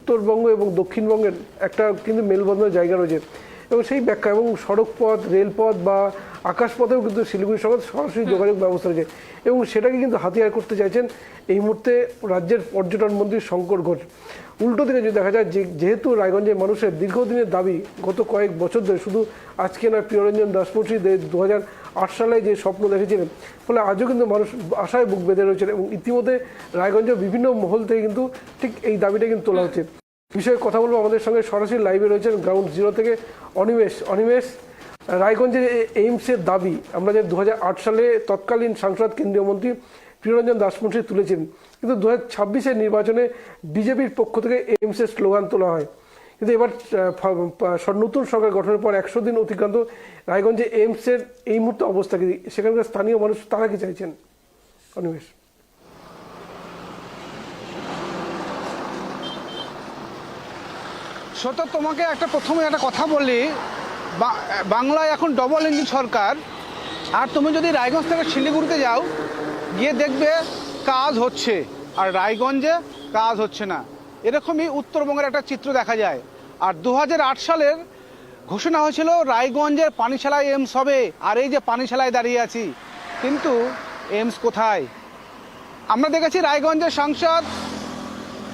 উত্তরবঙ্গ এবং দক্ষিণবঙ্গের একটা কিন্তু মেলবন্ধনের জায়গা রয়েছে এবং সেই ব্যাখ্যা এবং সড়কপথ রেলপথ বা আকাশপথেও কিন্তু শিলিগুড়ির সঙ্গে সরাসরি যোগাযোগ ব্যবস্থা রয়েছে এবং সেটাকে কিন্তু হাতিয়ার করতে চাইছেন এই মুহূর্তে রাজ্যের পর্যটন মন্ত্রী শঙ্কর ঘোষ। উল্টো দিকে যদি দেখা যায় যেহেতু রায়গঞ্জের মানুষের দীর্ঘদিনের দাবি গত কয়েক বছর ধরে, শুধু আজকে না, প্রিয়রঞ্জন দাসমুন্সী 2008 সালে যে স্বপ্ন দেখেছিলেন, ফলে আজও কিন্তু মানুষ আশায় বুক বেঁধে রয়েছেন এবং ইতিমধ্যে রায়গঞ্জের বিভিন্ন মহল থেকে কিন্তু ঠিক এই দাবিটা কিন্তু তোলা হচ্ছে। বিষয়ে কথা বলবো, আমাদের সঙ্গে সরাসরি লাইভে রয়েছেন গ্রাউন্ড জিরো থেকে অনিমেষ। রায়গঞ্জের এইমসের দাবি আমরা যে 2008 সালে তৎকালীন সাংসদ কেন্দ্রীয় মন্ত্রী প্রিয়রঞ্জন দাসমুন্সী তুলেছেন, কিন্তু 2026-এর নির্বাচনে বিজেপির পক্ষ থেকে এইমসের স্লোগান তোলা হয়। কিন্তু এবার নতুন সরকার গঠনের পর 100 দিন অতিক্রান্ত, রায়গঞ্জে এইমসের এই মুহূর্তে অবস্থা কি, সেখানকার স্থানীয় মানুষ তারা কি চাইছেন? অনিমেষ। সত্য, তোমাকে প্রথমে একটা কথা বলি, বাংলায় এখন ডবল ইঞ্জিন সরকার, আর তুমি যদি রায়গঞ্জ থেকে শিলিগুড়িতে যাও, গিয়ে দেখবে কাজ হচ্ছে আর রায়গঞ্জে কাজ হচ্ছে না। এরকমই উত্তরবঙ্গের একটা চিত্র দেখা যায়। আর 2008 সালের ঘোষণা হয়েছিল রায়গঞ্জের পানিশালায় এইমস হবে, আর এই যে পানিশালায় দাঁড়িয়ে আছি, কিন্তু এইমস কোথায়? আমরা দেখেছি রায়গঞ্জের সাংসদ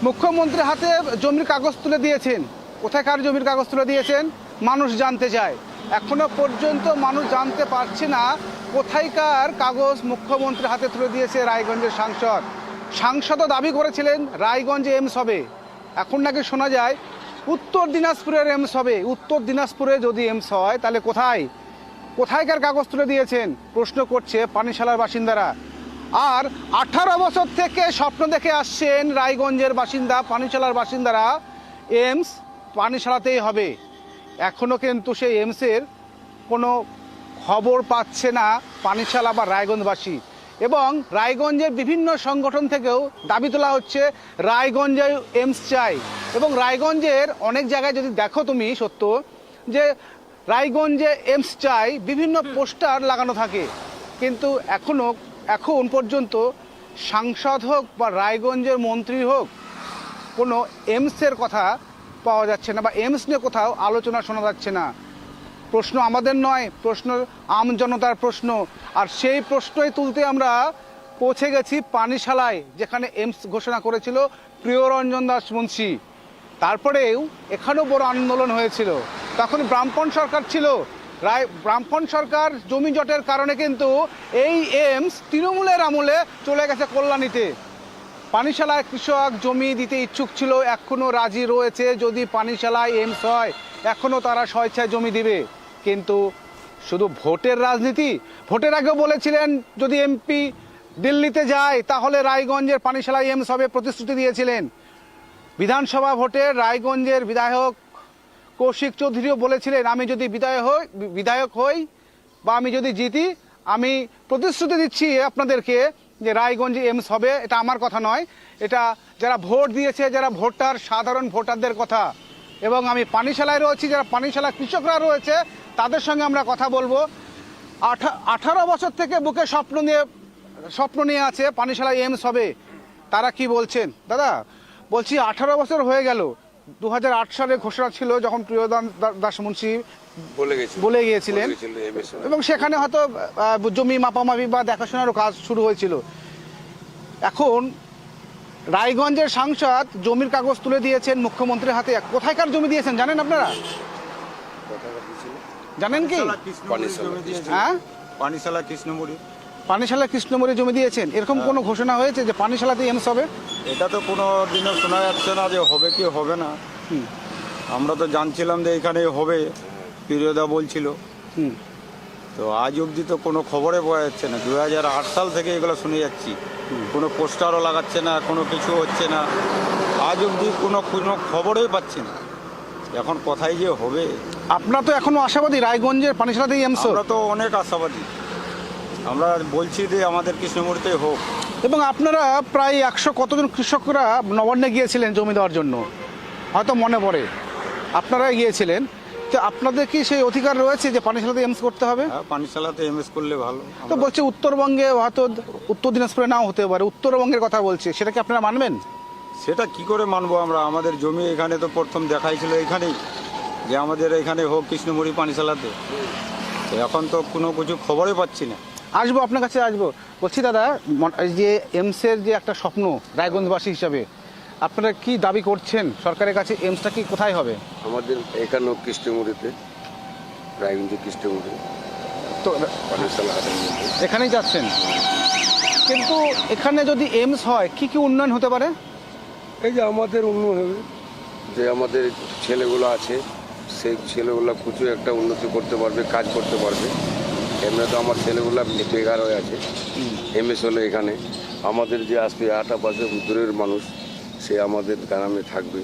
মুখ্যমন্ত্রীর হাতে জমির কাগজ তুলে দিয়েছেন। কোথাকার জমির কাগজ তুলে দিয়েছেন মানুষ জানতে চায়। এখনো পর্যন্ত মানুষ জানতে পারছে না কোথায়কার কাগজ মুখ্যমন্ত্রীর হাতে তুলে দিয়েছে রায়গঞ্জের সাংসদও দাবি করেছিলেন রায়গঞ্জে এইমস হবে। এখন নাকি শোনা যায় উত্তর দিনাজপুরের এইমস হবে। উত্তর দিনাজপুরে যদি এইমস হয় তাহলে কোথায়কার কাগজ তুলে দিয়েছেন প্রশ্ন করছে পানিশালার বাসিন্দারা। আর 18 বছর থেকে স্বপ্ন দেখে আসছেন রায়গঞ্জের বাসিন্দা, পানিশালার বাসিন্দারা, এইমস পানিশালাতেই হবে। এখনও কিন্তু সেই এইমসের কোনো খবর পাচ্ছে না পানিশালা বা রায়গঞ্জবাসী। এবং রায়গঞ্জের বিভিন্ন সংগঠন থেকেও দাবি তোলা হচ্ছে রায়গঞ্জে এইমস চাই। এবং রায়গঞ্জের অনেক জায়গায় যদি দেখো তুমি সত্য, যে রায়গঞ্জে এইমস চাই বিভিন্ন পোস্টার লাগানো থাকে, কিন্তু এখন পর্যন্ত সাংসদ হোক বা রায়গঞ্জের মন্ত্রী হোক কোনো এইমসের কথা পাওয়া যাচ্ছে না বা এইমস নিয়ে কোথাও আলোচনা শোনা যাচ্ছে না। প্রশ্ন আমাদের নয়, প্রশ্ন আম জনতার প্রশ্ন। আর সেই প্রশ্নই তুলতে আমরা পৌঁছে গেছি পানিশালায়, যেখানে এইমস ঘোষণা করেছিল প্রিয়রঞ্জন দাসমুন্সী। তারপরেও এখানেও বড় আন্দোলন হয়েছিল। তখন বামপন্থী সরকার ছিল। বামপন্থী সরকার জমি জটের কারণে কিন্তু এই এইমস তৃণমূলের আমলে চলে গেছে কল্যাণীতে। পানিশালায় কৃষক জমি দিতে ইচ্ছুক ছিল, এখনও রাজি রয়েছে। যদি পানিশালায় এইমস হয় এখনও তারা স্বেচ্ছায় জমি দিবে। কিন্তু শুধু ভোটের রাজনীতি, ভোটের আগেও বলেছিলেন যদি এমপি দিল্লিতে যায় তাহলে রায়গঞ্জের পানিশালায় এইমস হবে, প্রতিশ্রুতি দিয়েছিলেন। বিধানসভা ভোটে রায়গঞ্জের বিধায়ক কৌশিক চৌধুরীও বলেছিলেন আমি যদি বিধায়ক হই বা আমি যদি জিতি, আমি প্রতিশ্রুতি দিচ্ছি আপনাদেরকে যে রায়গঞ্জে এইমস হবে। এটা আমার কথা নয়, এটা যারা ভোট দিয়েছে, যারা সাধারণ ভোটারদের কথা। এবং আমি পানিশালায় রয়েছি, যারা পানিশালা কৃষকরা রয়েছে তাদের সঙ্গে আমরা কথা বলবো। 18 বছর থেকে বুকে স্বপ্ন নিয়ে আছে পানিশালায় এইমস হবে। তারা কি বলছেন? দাদা বলছি 18 বছর হয়ে গেল, 2008 সালে ঘোষণা ছিল যখন প্রিয়রঞ্জন দাসমুন্সী বলে গিয়েছিলেন, এবং সেখানে হয়তো জমি মাপামাপি বা দেখাশোনারও কাজ শুরু হয়েছিল। এখন রায়গঞ্জের সাংসদ জমির কাগজ তুলে দিয়েছেন মুখ্যমন্ত্রীর হাতে। কোথায়কার জমি দিয়েছেন জানেন আপনারা? জানেন কি? হ্যাঁ, পানিশালা কৃষ্ণমুড়ি জমি দিয়েছেন। এরকম কোনো ঘোষণা হয়েছে যে পানিশালাতে এইমস হবে? এটা তো কোনো দিনও শোনা যাচ্ছে না যে হবে কি হবে না। আমরা তো জানছিলাম যে এখানে হবে, প্রিয়দা বলছিল। তো আজ অবধি তো কোনো খবরে পাওয়া যাচ্ছে না। 2008 সাল থেকে এগুলো শুনে যাচ্ছি, কোনো পোস্টারও লাগাচ্ছে না, কোনো কিছু হচ্ছে না। আজ অবধি কোনো খবরেই পাচ্ছি না এখন কোথায় যে হবে। আপনারা তো এখনো আশাবাদী রায়গঞ্জের পানিশালাতেই এইমস? আমরা তো অনেক আশাবাদী, আমরা বলছি যে আমাদের কৃষ্ণমূর্তি হোক। এবং আপনারা প্রায় 100 কতজন কৃষকরা নবান্নে গিয়েছিলেন জমি দেওয়ার জন্য, হয়তো মনে পড়ে আপনারা গিয়েছিলেন। তো আপনাদের কি সেই অধিকার রয়েছে যে পানিশালাতে এইমস করতে হবে? পানিশালাতে এইমস করলে ভালো। তো বলছে উত্তরবঙ্গে হয়তো উত্তর দিনাজপুরে নাও হতে পারে, উত্তরবঙ্গের কথা বলছে, সেটা কি আপনারা মানবেন? সেটা কি করে মানবো আমরা? আমাদের জমি এখানে তো প্রথম দেখাইছিল এখানেই, যে আমাদের এখানে হোক কৃষ্ণমুড়ি পানিশালাতে। তো এখন তো কোনো কিছু খবরই পাচ্ছি না। আসবো আপনার কাছে, আসবো। বলছি দাদা, এই যে এমসের যে একটা স্বপ্ন রায়গঞ্জবাসী হিসাবে, আপনারা কি দাবি করছেন সরকারের কাছে? এমসটা কি কোথায় হবে? আমাদের এখানে কৃষ্ণমুড়িতে, রায়গঞ্জ কৃষ্ণমুড়ি তো পানিশালা হাটের মধ্যে। এখানেই যাচ্ছেন, কিন্তু এখানে যদি এমস হয় কি কি উন্নয়ন হতে পারে? এই যে আমাদের উন্নয়ন হবে, যে আমাদের ছেলেগুলো আছে সেই ছেলেগুলো কিছু একটা উন্নতি করতে পারবে, কাজ করতে পারবে। এমনি তো আমার ছেলেগুলো বেকার হয়ে আছে। এমএস হলে এখানে আমাদের যে আসবে আশেপাশে দূরের মানুষ, সে আমাদের গ্রামে থাকবে,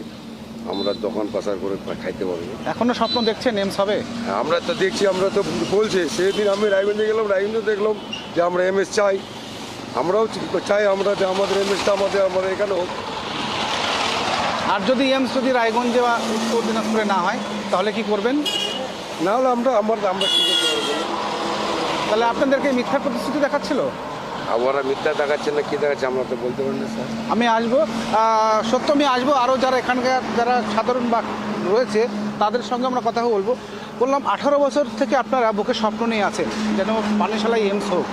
আমরা দোকান পাচার করে খাইতে পারবো। এখনো স্বপ্ন দেখছেন এমস হবে? হ্যাঁ, আমরা তো দেখছি, আমরা তো বলছে। সেদিন আমি রায়গঞ্জে গেলাম, রায়গঞ্জে দেখলাম যে আমরা এমএস চাই, আমরাও চাই আমরা যে আমাদের এমএসটা আমাদের এখানে হোক। আর যদি এমস যদি রায়গঞ্জে বা উত্তর দিনাজপুরে না হয় তাহলে কি করবেন? না হলে আমরা কী করতে পারবো? তাহলে আপনাদেরকে মিথ্যা প্রতিশ্রুতি দেখাচ্ছিল? আমরা মিথ্যা দেখাচ্ছে না কি দেখাচ্ছে আমরা তো বলতে পারি না স্যার। আমি আসবো, সত্য আমি আসবো। আরও যারা এখানকার যারা সাধারণ বা রয়েছে তাদের সঙ্গে আমরা কথা বলবো। বললাম 18 বছর থেকে আপনারা বুকে স্বপ্ন নিয়ে আছেন যেন পানিশালায় এমস হোক।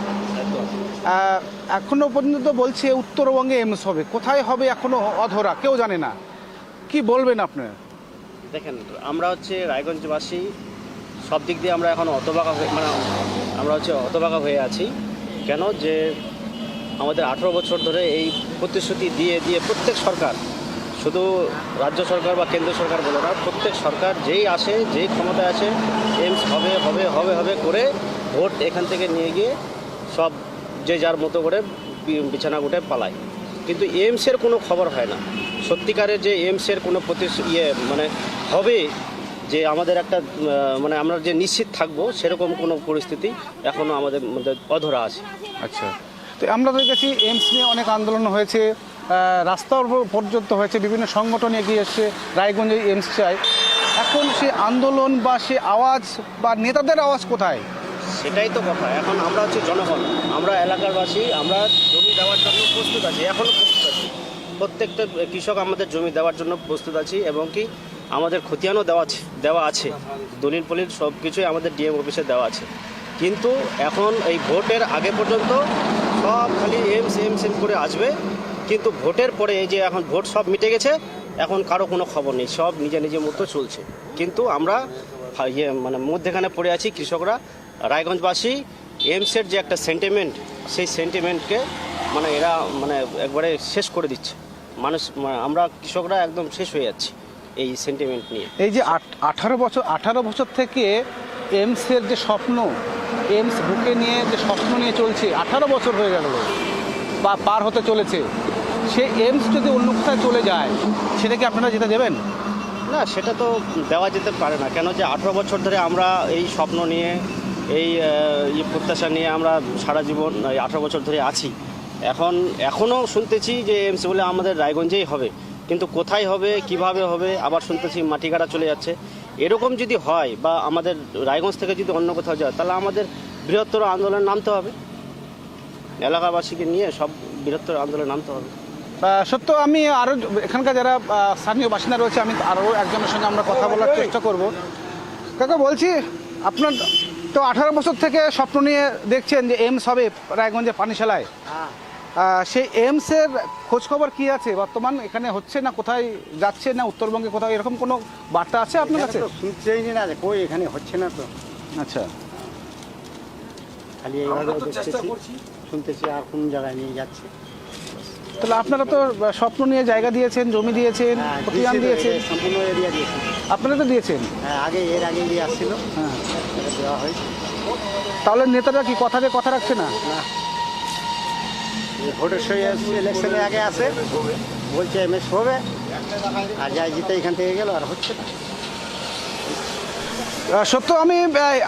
এখনো পর্যন্ত বলছে উত্তরবঙ্গে এমস হবে, কোথায় হবে এখনো অধরা, কেউ জানে না। কি বলবেন আপনার? দেখেন, আমরা হচ্ছে রায়গঞ্জবাসী, সব দিক দিয়ে আমরা এখন হতবাকা হয়ে হতবাকা হয়ে আছি। কেন যে আমাদের 18 বছর ধরে এই প্রতিশ্রুতি দিয়ে দিয়ে প্রত্যেক সরকার, শুধু রাজ্য সরকার বা কেন্দ্র সরকার বলে না, প্রত্যেক সরকার যেই আসে, যেই ক্ষমতায় আসে, এমস হবে হবে হবে হবে করে ভোট এখান থেকে নিয়ে গিয়ে সব যে যার মতো করে বিছানা গুটে পালায়। কিন্তু এমসের কোনো খবর হয় না। সত্যিকারের যে এমসের কোনো মানে হবে, যে আমাদের একটা মানে আমরা যে নিশ্চিত থাকবো, সেরকম কোনো পরিস্থিতি এখনও আমাদের মধ্যে অধরা আছে। আচ্ছা, তো আমরা তো দেখেছি এমস নিয়ে অনেক আন্দোলন হয়েছে, রাস্তার পর্যন্ত হয়েছে, বিভিন্ন সংগঠন এগিয়ে এসছে রায়গঞ্জে এমস চাই। এখন সে আন্দোলন বা সে আওয়াজ বা নেতাদের আওয়াজ কোথায়? সেটাই তো কথা। এখন আমরা হচ্ছে জনগণ, আমরা এলাকারবাসী, আমরা জমি দেওয়ার জন্য প্রস্তুত আছি, এখনও প্রস্তুত আছি। প্রত্যেকটা কৃষক আমাদের জমি দেওয়ার জন্য প্রস্তুত আছি, এবং কি আমাদের খতিয়ানও দেওয়া আছে, দলিল ফলিল সব কিছুই আমাদের ডিএম অফিসে দেওয়া আছে। কিন্তু এখন এই ভোটের আগে পর্যন্ত সব খালি এমস এমস এম করে আসবে, কিন্তু ভোটের পরে এই যে এখন ভোট সব মিটে গেছে, এখন কারো কোনো খবর নেই, সব নিজে নিজের মতো চলছে। কিন্তু আমরা মানে মধ্যেখানে পড়ে আছি কৃষকরা, রায়গঞ্জবাসী। এমসের যে একটা সেন্টিমেন্ট, সেই সেন্টিমেন্টকে মানে এরা মানে একবারে শেষ করে দিচ্ছে মানুষ, আমরা কৃষকরা একদম শেষ হয়ে যাচ্ছি এই সেন্টিমেন্ট নিয়ে। এই যে 18 বছর থেকে এমসের যে স্বপ্ন, এমস বুকে নিয়ে যে স্বপ্ন নিয়ে চলছে, 18 বছর হয়ে গেল বা পার হতে চলেছে, সে এমস যদি অন্য কোথায় চলে যায় সেটা কি আপনারা যেতে দেবেন? না, সেটা তো দেওয়া যেতে পারে না। কেন যে 18 বছর ধরে আমরা এই স্বপ্ন নিয়ে, এই প্রত্যাশা নিয়ে আমরা সারা জীবন 18 বছর ধরে আছি। এখনও শুনতেছি যে এমস বলে আমাদের রায়গঞ্জেই হবে, কিন্তু কোথায় হবে, কিভাবে হবে, আবার শুনতেছি মাটিকাটা চলে যাচ্ছে। এরকম যদি হয় বা আমাদের রায়গঞ্জ থেকে যদি অন্য কোথাও যায়, তাহলে আমাদের বৃহত্তর আন্দোলনে নামতে হবে, এলাকাবাসীকে নিয়ে সব বৃহত্তর আন্দোলনে নামতে হবে। সত্য, আমি আরও এখানকার যারা স্থানীয় বাসিন্দা রয়েছে, আমি আরও একজনের সঙ্গে আমরা কথা বলার চেষ্টা করব। কাকা বলছি, আপনার তো 18 বছর থেকে স্বপ্ন নিয়ে দেখছেন যে এমস হবে রায়গঞ্জে পানিশালায়, সেই এমসের খোঁজখবর কি আছে বর্তমান? এখানে হচ্ছে না, কোথায় যাচ্ছে না, উত্তরবঙ্গে কোথাও, এরকম কোনো বার্তা আছে আপনার কাছে? শুনছেই না, কই এখানে হচ্ছে না তো। আচ্ছা, খালি এইভাবে শুনতেছি আর কোন জায়গায় নিয়ে যাচ্ছে। তাহলে আপনারা তো স্বপ্ন নিয়ে জায়গা দিয়েছেন, জমি দিয়েছেন, খতিয়ান দিয়েছেন, সম্পূর্ণ এরিয়া দিয়েছি। আপনারা তো দিয়েছেন? হ্যাঁ, এর আগে দিয়ে আসছিল, হ্যাঁ, এটা দেওয়া হয়েছে। তাহলে নেতারা কি কথা দিয়ে কথা রাখছে না? ভোটের সময় ইলেকশনের আগে আসে, বলছে এমএস হবে, আর যাই জিতে এখান থেকে গেল, আর হচ্ছে না। সত্য,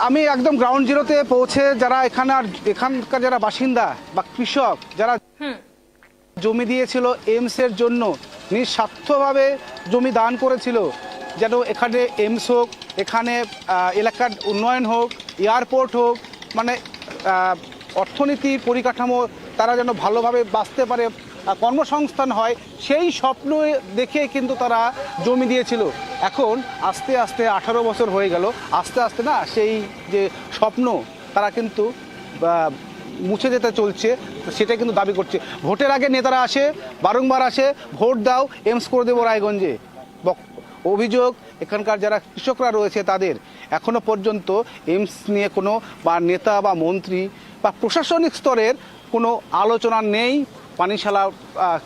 আমি একদম গ্রাউন্ড জিরোতে পৌঁছে যারা এখানকার যারা বাসিন্দা বা কৃষক যারা জমি দিয়েছিল এমসের জন্য, নিঃস্বার্থভাবে জমি দান করেছিল যেন এখানে এমস হোক, এখানে এলাকার উন্নয়ন হোক, এয়ারপোর্ট হোক, মানে অর্থনীতি পরিকাঠামো তারা যেন ভালোভাবে বাঁচতে পারে, কর্মসংস্থান হয়, সেই স্বপ্ন দেখে কিন্তু তারা জমি দিয়েছিল। এখন আস্তে আস্তে 18 বছর হয়ে গেল, আস্তে আস্তে না সেই যে স্বপ্ন তারা কিন্তু মুছে যেতে চলছে, সেটা কিন্তু দাবি করছে। ভোটের আগে নেতারা আসে, বারংবার আসে, ভোট দাও, এইমস করে দেবো রায়গঞ্জে। অভিযোগ এখানকার যারা কৃষকরা রয়েছে তাদের, এখনো পর্যন্ত এইমস নিয়ে কোনো বা নেতা বা মন্ত্রী বা প্রশাসনিক স্তরের কোনো আলোচনা নেই পানিশালা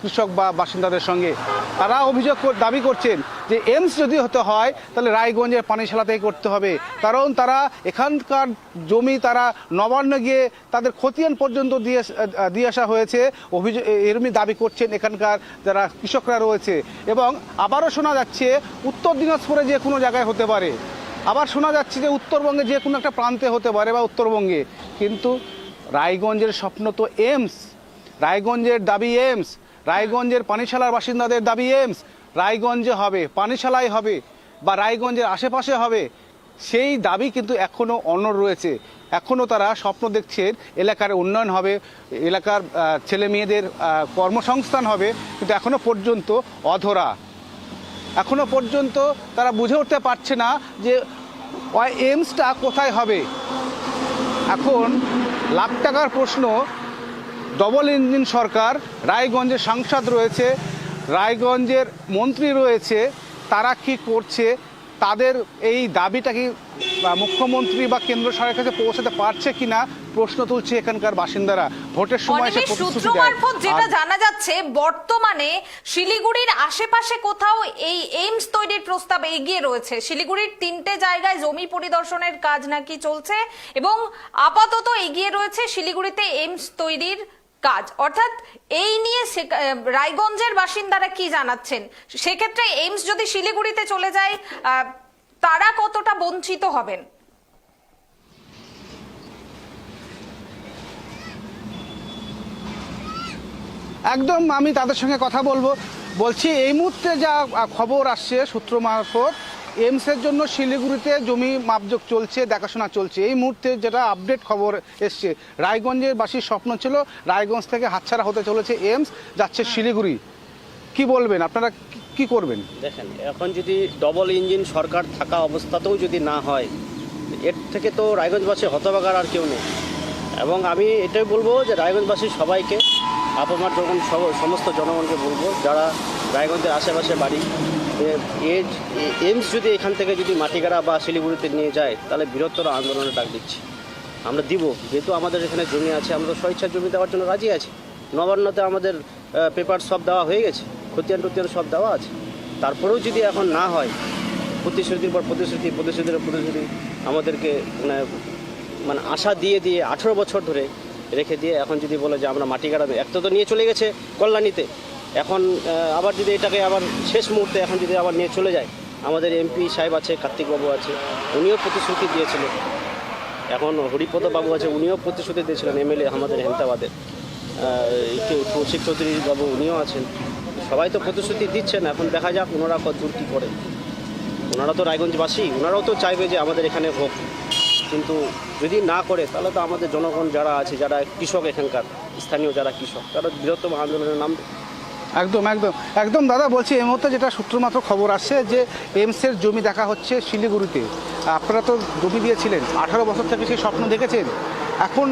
কৃষক বা বাসিন্দাদের সঙ্গে। তারা অভিযোগ দাবি করছেন যে এইমস যদি হতে হয় তাহলে রায়গঞ্জের পানিশালাতেই করতে হবে, কারণ তারা এখানকার জমি তারা নবান্ন গিয়ে তাদের খতিয়ান পর্যন্ত দিয়ে আসা হয়েছে। অভিযোগ এরমই দাবি করছেন এখানকার যারা কৃষকরা রয়েছে। এবং আবারও শোনা যাচ্ছে উত্তর দিনাজপুরে যে কোনো জায়গায় হতে পারে, আবার শোনা যাচ্ছে যে উত্তরবঙ্গে যে কোনো একটা প্রান্তে হতে পারে বা উত্তরবঙ্গে, কিন্তু রায়গঞ্জের স্বপ্ন তো এইমস, রায়গঞ্জের দাবি এইমস, রায়গঞ্জের পানিশালার বাসিন্দাদের দাবি এইমস। রায়গঞ্জে হবে, পানিশালায় হবে বা রায়গঞ্জের আশেপাশে হবে, সেই দাবি কিন্তু এখনও অনড় রয়েছে। এখনও তারা স্বপ্ন দেখছেন এলাকার উন্নয়ন হবে, এলাকার ছেলে মেয়েদের কর্মসংস্থান হবে, কিন্তু এখনও পর্যন্ত অধরা। এখনও পর্যন্ত তারা বুঝে উঠতে পারছে না যে এইমসটা কোথায় হবে। এখন লাখ টাকার প্রশ্ন, ডবল ইঞ্জিন সরকার, রায়গঞ্জের সাংসদ রয়েছে, রায়গঞ্জের মন্ত্রী রয়েছে, তারা কি করছে? তাদের এই দাবিটা কি মুখ্যমন্ত্রী বা কেন্দ্র সরকারের কাছে পৌঁছাতে পারছে কিনা প্রশ্ন তুলছে এখানকার বাসিন্দারা। ভোটের সময় এসে সূত্র মারফত যেটা জানা যাচ্ছে, বর্তমানে শিলিগুড়ির আশেপাশে কোথাও এই এইমস তৈরির প্রস্তাব এগিয়ে রয়েছে। শিলিগুড়ির 3টে জায়গায় জমি পরিদর্শনের কাজ নাকি চলছে এবং আপাতত এগিয়ে রয়েছে শিলিগুড়িতে এইমস তৈরির কাজ। অর্থাৎ এই নিয়ে রায়গঞ্জের বাসিন্দারা কি জানাচ্ছেন, সেক্ষেত্রে এইমস যদি শিলিগুড়িতে চলে যায় তারা কতটা বঞ্চিত হবেন? একদম আমি তাদের সঙ্গে কথা বলছি। এই মুহূর্তে যা খবর আসছে সূত্র মারফত, এইমসের জন্য শিলিগুড়িতে জমি মাপজোক চলছে, দেখাশোনা চলছে। এই মুহূর্তে যেটা আপডেট খবর এসছে, রায়গঞ্জের বাসীর স্বপ্ন ছিল রায়গঞ্জ থেকে হাতছাড়া হতে চলেছে এইমস, যাচ্ছে শিলিগুড়ি। কি বলবেন, আপনারা কি করবেন? দেখেন, এখন যদি ডবল ইঞ্জিন সরকার থাকা অবস্থাতেও যদি না হয়, এর থেকে তো রায়গঞ্জবাসী হতভাগার আর কেউ নেই। এবং আমি এটাই বলবো যে রায়গঞ্জবাসী সবাইকে, আপামার যখন সমস্ত জনগণকে বলবো যারা রায়গঞ্জের আশেপাশে বাড়ি, এইমস যদি এখান থেকে যদি মাটিগাড়া বা শিলিগুড়িতে নিয়ে যায় তাহলে বৃহত্তর আন্দোলনের ডাক দিচ্ছি। আমরা দিব, যেহেতু আমাদের এখানে জমি আছে, আমরা স্বেচ্ছার জমি দেওয়ার জন্য রাজি আছি। নবান্নতে আমাদের পেপার সব দেওয়া হয়ে গেছে, খতিয়ান টতিয়ান সব দেওয়া আছে। তারপরেও যদি এখন না হয়, প্রতিশ্রুতির পর প্রতিশ্রুতির আমাদেরকে মানে আশা দিয়ে 18 বছর ধরে রেখে দিয়ে এখন যদি বলে যে আমরা মাটি কাটাবে, একটা তো নিয়ে চলে গেছে কল্যাণীতে, এখন আবার যদি এটাকে আবার শেষ মুহূর্তে এখন যদি আবার নিয়ে চলে যায়, আমাদের এমপি সাহেব আছে, কার্তিকবাবু আছে, উনিও প্রতিশ্রুতি দিয়েছিলেন। এখন হরিপদ বাবু আছে, উনিও প্রতিশ্রুতি দিয়েছিলেন, এমএলএ আমাদের হেমতাবাদের কৌশিক চৌধুরী বাবু উনিও আছেন। সবাই তো প্রতিশ্রুতি দিচ্ছেন, এখন দেখা যাক ওনারা কতদূর কী করে। ওনারা তো রায়গঞ্জবাসী, ওনারাও তো চাইবে যে আমাদের এখানে হোক, কিন্তু যদি না করে তাহলে তো আমাদের জনগণ যারা আছে, যারা কৃষক, এখানকার স্থানীয় যারা কৃষক, তারা বৃহত্তম আন্দোলনের নামবে। একদম একদম একদম দাদা, বলছি এই মুহূর্তে যেটা সূত্রমাত্র খবর আসছে যে এইমসের জমি দেখা হচ্ছে শিলিগুড়িতে। আপনারা তো জমি দিয়েছিলেন, 18 বছর থেকে সেই স্বপ্ন দেখেছেন, এখন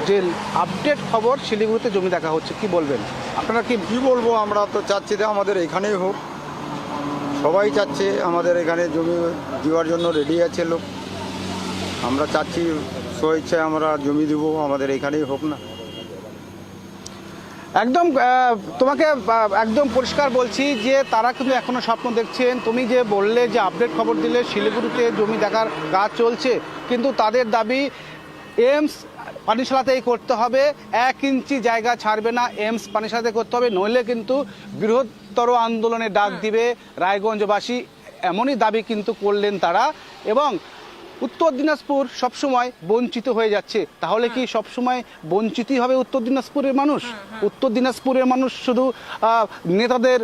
যে আপডেট খবর শিলিগুড়িতে জমি দেখা হচ্ছে, কি বলবেন? আপনারা কি বলবো, আমরা তো চাচ্ছি যে আমাদের এখানেই হোক, সবাই চাচ্ছে আমাদের এখানে জমি দেওয়ার জন্য রেডি আছে লোক। আমরা চাচ্ছি স্বেচ্ছায় আমরা জমি দেবো, আমাদের এখানেই হোক না। একদম তোমাকে একদম পরিষ্কার বলছি যে তারা কিন্তু এখনো স্বপ্ন দেখছেন। তুমি যে বললে যে আপডেট খবর দিলে শিলিগুড়িতে জমি দেখার কাজ চলছে, কিন্তু তাদের দাবি এইমস পানিশালাতেই করতে হবে, 1 ইঞ্চি জায়গা ছাড়বে না, এইমস পানিশালাতে করতে হবে, নইলে কিন্তু বৃহত্তর আন্দোলনে ডাক দিবে রায়গঞ্জবাসী, এমনই দাবি কিন্তু করলেন তারা। এবং উত্তর দিনাজপুর সবসময় বঞ্চিত হয়ে যাচ্ছে, তাহলে কি সবসময় বঞ্চিতই হবে উত্তর দিনাজপুরের মানুষ? উত্তর দিনাজপুরের মানুষ শুধু নেতাদের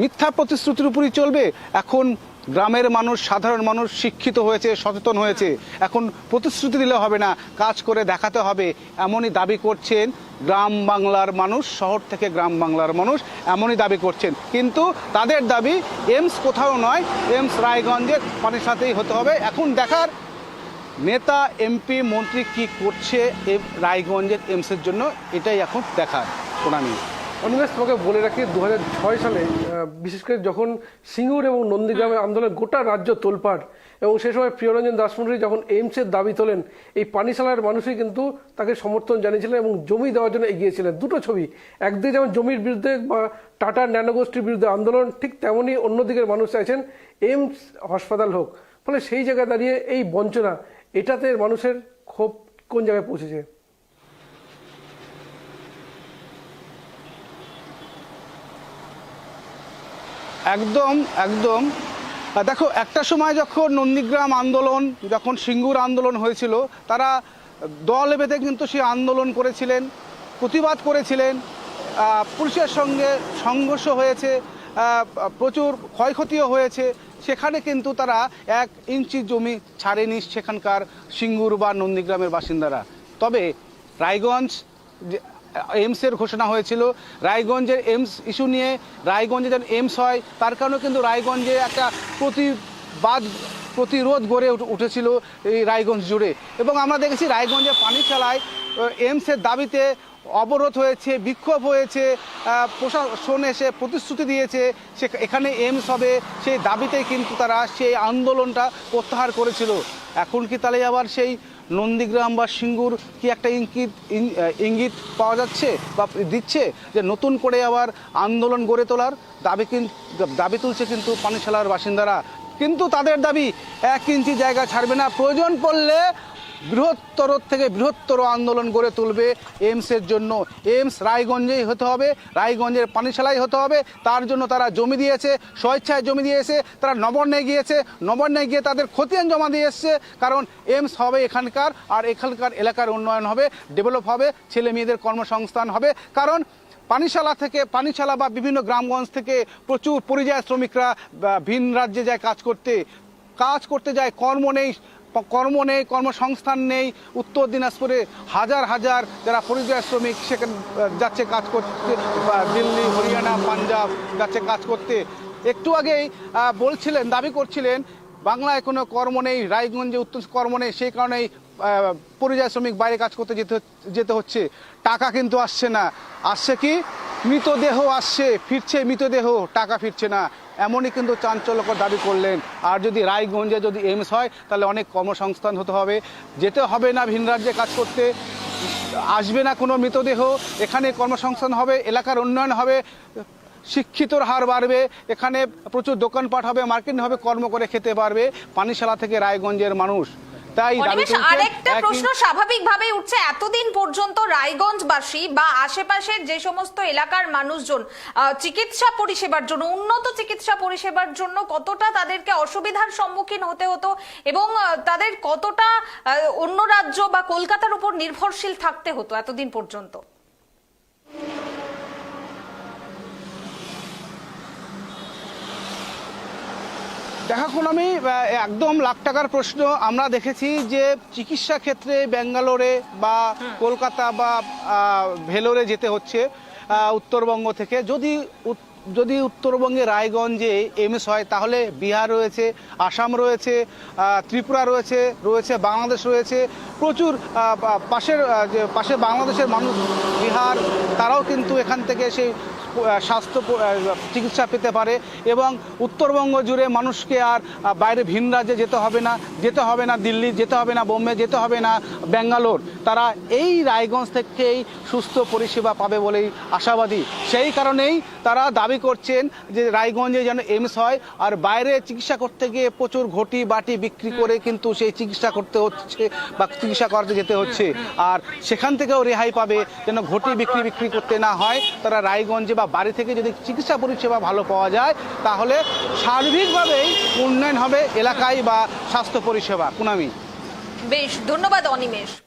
মিথ্যা প্রতিশ্রুতির উপরই চলবে? এখন গ্রামের মানুষ, সাধারণ মানুষ শিক্ষিত হয়েছে, সচেতন হয়েছে। এখন প্রতিশ্রুতি দিলে হবে না, কাজ করে দেখাতে হবে, এমনই দাবি করছেন গ্রাম বাংলার মানুষ, শহর থেকে গ্রাম বাংলার মানুষ এমনই দাবি করছেন। কিন্তু তাদের দাবি এইমস কোথাও নয়, এইমস রায়গঞ্জের পানিসালাতেই হতে হবে। এখন দেখার নেতা, এমপি, মন্ত্রী কি করছে এই রায়গঞ্জের এইমসের জন্য, এটাই এখন দেখার। প্রণামী। অনিমেষ, তোমাকে বলে রাখি 2006 সালে বিশেষ করে যখন সিঙ্গুর এবং নন্দীগ্রামের আন্দোলন গোটা রাজ্য তোলপাড়, এবং সেই সময় প্রিয়রঞ্জন দাসমুন্সী যখন এইমসের দাবি তোলেন, এই পানিসালার মানুষই কিন্তু তাকে সমর্থন জানিয়েছিলেন এবং জমি দেওয়ার জন্য এগিয়েছিলেন। দুটো ছবি, একদিকে যেমন জমির বিরুদ্ধে বা টাটা ন্যানোগোষ্ঠীর বিরুদ্ধে আন্দোলন, ঠিক তেমনই অন্যদিকের মানুষ চাইছেন এইমস হাসপাতাল হোক। ফলে সেই জায়গায় দাঁড়িয়ে এই বঞ্চনা, এটাতে মানুষের ক্ষোভ কোন জায়গায় পৌঁছেছে? একদম একদম। দেখো, একটা সময় যখন নন্দীগ্রাম আন্দোলন, যখন সিঙ্গুর আন্দোলন হয়েছিল, তারা দল বেঁধে কিন্তু সেই আন্দোলন করেছিলেন, প্রতিবাদ করেছিলেন। পুলিশের সঙ্গে সংঘর্ষ হয়েছে, প্রচুর ক্ষয়ক্ষতিও হয়েছে। সেখানে কিন্তু তারা 1 ইঞ্চি জমি ছাড়েনি সেখানকার সিঙ্গুর বা নন্দীগ্রামের বাসিন্দারা। তবে রায়গঞ্জ এইমসের ঘোষণা হয়েছিল, রায়গঞ্জের এইমস ইস্যু নিয়ে রায়গঞ্জে যেন এইমস হয়, তার কারণে কিন্তু রায়গঞ্জে একটা প্রতিরোধ গড়ে উঠেছিল এই রায়গঞ্জ জুড়ে। এবং আমরা দেখেছি রায়গঞ্জে পানিসালায় এইমসের দাবিতে অবরোধ হয়েছে, বিক্ষোভ হয়েছে, প্রশাসন এসে প্রতিশ্রুতি দিয়েছে এখানে এইমস হবে, সেই দাবিতেই কিন্তু তারা সেই আন্দোলনটা প্রত্যাহার করেছিল। এখন কি তাহলে আবার সেই নন্দীগ্রাম বা সিঙ্গুর কি একটা ইঙ্গিত পাওয়া যাচ্ছে বা দিচ্ছে যে নতুন করে আবার আন্দোলন গড়ে তোলার দাবি তুলছে কিন্তু পানিসালার বাসিন্দারা। কিন্তু তাদের দাবি 1 ইঞ্চি জায়গা ছাড়বে না, প্রয়োজন পড়লে বৃহত্তর থেকে বৃহত্তর আন্দোলন গড়ে তুলবে এইমসের জন্য। এইমস রায়গঞ্জেই হতে হবে, রায়গঞ্জের পানিসালাই হতে হবে। তার জন্য তারা জমি দিয়েছে, স্বেচ্ছায় জমি দিয়েছে, তারা নবান্নে গিয়েছে, নবান্নে গিয়ে তাদের খতিয়ান জমা দিয়ে এসছে। কারণ এইমস হবে এখানকার, আর এখানকার এলাকার উন্নয়ন হবে, ডেভেলপ হবে, ছেলে মেয়েদের কর্মসংস্থান হবে। কারণ পানিসালা বা বিভিন্ন গ্রামগঞ্জ থেকে প্রচুর পরিযায়ী শ্রমিকরা ভিন রাজ্যে যায় কাজ করতে যায়, কর্ম নেই, কর্মসংস্থান নেই। উত্তর দিনাজপুরে হাজার হাজার যারা পরিযায়ী শ্রমিক সেখানে যাচ্ছে কাজ করতে, দিল্লি, হরিয়ানা, পাঞ্জাব যাচ্ছে কাজ করতে। একটু আগেই দাবি করছিলেন বাংলায় কোনো কর্ম নেই, রায়গঞ্জে উত্তর কর্ম নেই, সেই কারণেই পরিযায়ী শ্রমিক বাইরে কাজ করতে যেতে হচ্ছে। টাকা কিন্তু আসছে না, আসছে কি মৃতদেহ আসছে, ফিরছে মৃতদেহ, টাকা ফিরছে না। এমনই কিন্তু চাঞ্চল্যকর দাবি করলেন। আর যদি রায়গঞ্জে যদি এইমস হয় তাহলে অনেক কর্মসংস্থান হতে হবে, যেতে হবে না ভিন রাজ্যে কাজ করতে, আসবে না কোনো মৃতদেহ, এখানে কর্মসংস্থান হবে, এলাকার উন্নয়ন হবে, শিক্ষিতর হার বাড়বে, এখানে প্রচুর দোকানপাট হবে, মার্কেট হবে, কর্ম করে খেতে পারবে পানিসালা থেকে রায়গঞ্জের মানুষ। আরেকটা প্রশ্ন স্বাভাবিকভাবেই উঠছে, এতদিন পর্যন্ত রায়গঞ্জবাসী বা আশেপাশের যে সমস্ত এলাকার মানুষজন চিকিৎসা পরিষেবার জন্য, উন্নত চিকিৎসা পরিষেবার জন্য কতটা তাদেরকে অসুবিধার সম্মুখীন হতে হতো এবং তাদের কতটা অন্য রাজ্য বা কলকাতার উপর নির্ভরশীল থাকতে হতো এতদিন পর্যন্ত? দেখুন, আমি একদম লাখ টাকার প্রশ্ন। আমরা দেখেছি যে চিকিৎসা ক্ষেত্রে ব্যাঙ্গালোরে বা কলকাতা বা ভেলোরে যেতে হচ্ছে উত্তরবঙ্গ থেকে। যদি উত্তরবঙ্গে রায়গঞ্জে এইমস হয় তাহলে বিহার রয়েছে, আসাম রয়েছে, ত্রিপুরা রয়েছে, বাংলাদেশ রয়েছে, প্রচুর পাশে বাংলাদেশের মানুষ, বিহার, তারাও কিন্তু এখান থেকে সেই স্বাস্থ্য চিকিৎসা পেতে পারে। এবং উত্তরবঙ্গ জুড়ে মানুষকে আর বাইরে ভিন রাজ্যে যেতে হবে না, দিল্লি যেতে হবে না, বোম্বে যেতে হবে না, ব্যাঙ্গালোর। তারা এই রায়গঞ্জ থেকেই সুস্থ পরিষেবা পাবে বলেই আশাবাদী। সেই কারণেই তারা দাবি করছেন যে রায়গঞ্জে যেন এইমস হয়। আর বাইরে চিকিৎসা করতে গিয়ে প্রচুর ঘটি বাটি বিক্রি করে কিন্তু সেই চিকিৎসা করতে হচ্ছে বা চিকিৎসা করতে যেতে হচ্ছে। আর সেখান থেকেও রেহাই পাবে, যেন ঘটি বিক্রি করতে না হয়। তারা রায়গঞ্জে বা বাড়ি থেকে যদি চিকিৎসা পরিষেবা ভালো পাওয়া যায় তাহলে সার্বিকভাবেই উন্নয়ন হবে এলাকায় বা স্বাস্থ্য পরিষেবা। পুনামি। বেশ, ধন্যবাদ অনিমেষ।